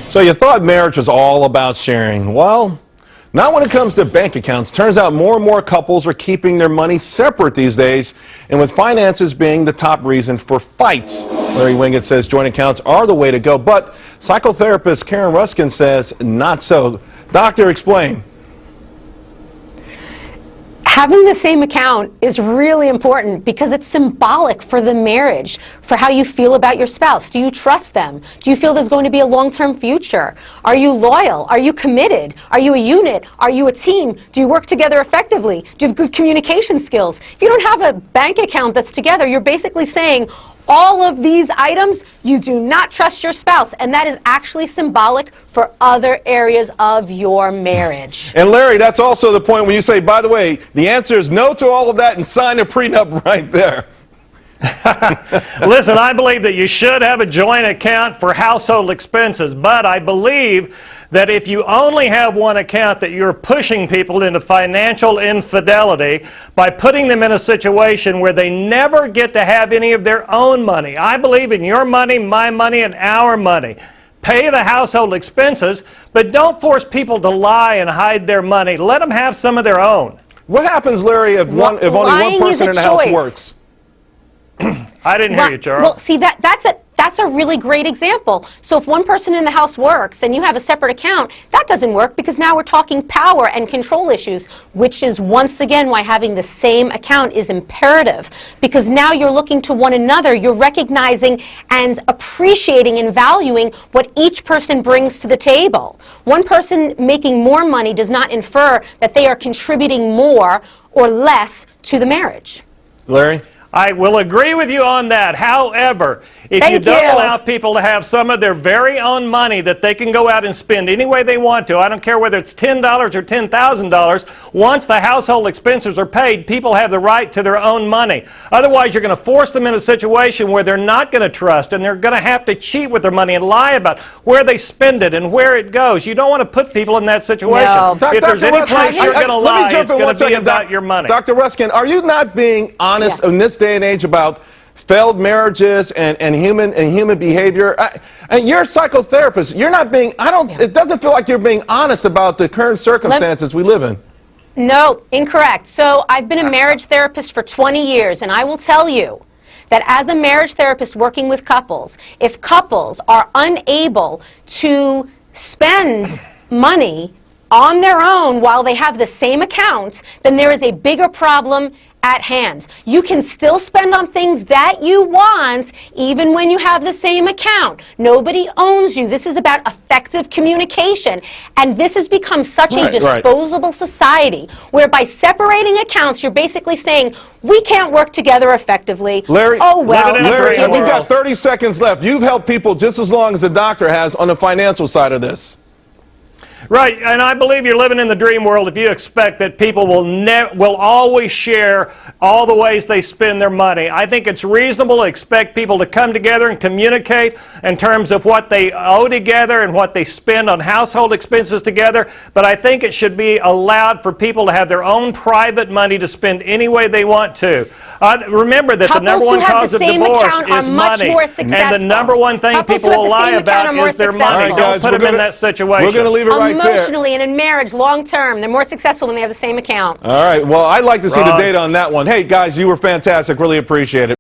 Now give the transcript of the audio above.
So you thought marriage was all about sharing. Well, not when it comes to bank accounts. Turns out more and more couples are keeping their money separate these days, and with finances being the top reason for fights. Larry Winget says joint accounts are the way to go, but psychotherapist Karen Ruskin says not so. Doctor, explain. Having the same account is really important because it's symbolic for the marriage, for how you feel about your spouse. Do you trust them? Do you feel there's going to be a long-term future? Are you loyal? Are you committed? Are you a unit? Are you a team? Do you work together effectively? Do you have good communication skills? If you don't have a bank account that's together, you're basically saying all of these items, you do not trust your spouse, and that is actually symbolic for other areas of your marriage. And Larry, that's also the point when you say, by the way, the answer is no to all of that and sign a prenup right there. Listen, I believe that you should have a joint account for household expenses, but I believe that if you only have one account, that you're pushing people into financial infidelity by putting them in a situation where they never get to have any of their own money. I believe in your money, my money, and our money. Pay the household expenses, but don't force people to lie and hide their money. Let them have some of their own. What happens, Larry, if only one person in the house works? I didn't hear you, Charles. Well, see, that's a really great example. So if one person in the house works and you have a separate account, that doesn't work because now we're talking power and control issues, which is once again why having the same account is imperative, because now you're looking to one another, you're recognizing and appreciating and valuing what each person brings to the table. One person making more money does not infer that they are contributing more or less to the marriage. Larry? I will agree with you on that. However, if you don't allow people to have some of their very own money that they can go out and spend any way they want to, I don't care whether it's $10 or $10,000, once the household expenses are paid, people have the right to their own money. Otherwise, you're going to force them in a situation where they're not going to trust and they're going to have to cheat with their money and lie about where they spend it and where it goes. You don't want to put people in that situation. No. If there's any place you're going to lie, it's going to be about your money. Dr. Ruskin, are you not being honest in this day and age about failed marriages and human behavior? And you're a psychotherapist. You're not being, it doesn't feel like you're being honest about the current circumstances we live in. No, incorrect. So I've been a marriage therapist for 20 years, and I will tell you that as a marriage therapist working with couples, if couples are unable to spend money on their own while they have the same account, then there is a bigger problem at hand. You can still spend on things that you want even when you have the same account. Nobody owns you. This is about effective communication. And this has become such a disposable society where by separating accounts, you're basically saying, we can't work together effectively. Larry, oh, well, Larry, we've got 30 seconds left. You've helped people just as long as the doctor has on the financial side of this. Right, and I believe you're living in the dream world if you expect that people will always share all the ways they spend their money. I think it's reasonable to expect people to come together and communicate in terms of what they owe together and what they spend on household expenses together, but I think it should be allowed for people to have their own private money to spend any way they want to. Remember that the number one cause of divorce is money, and the number one thing people will lie about is their money. Don't put them in that situation. We're going to leave it right there. Emotionally and in marriage, long term, they're more successful when they have the same account. All right. Well, I'd like to see the data on that one. Hey, guys, you were fantastic. Really appreciate it.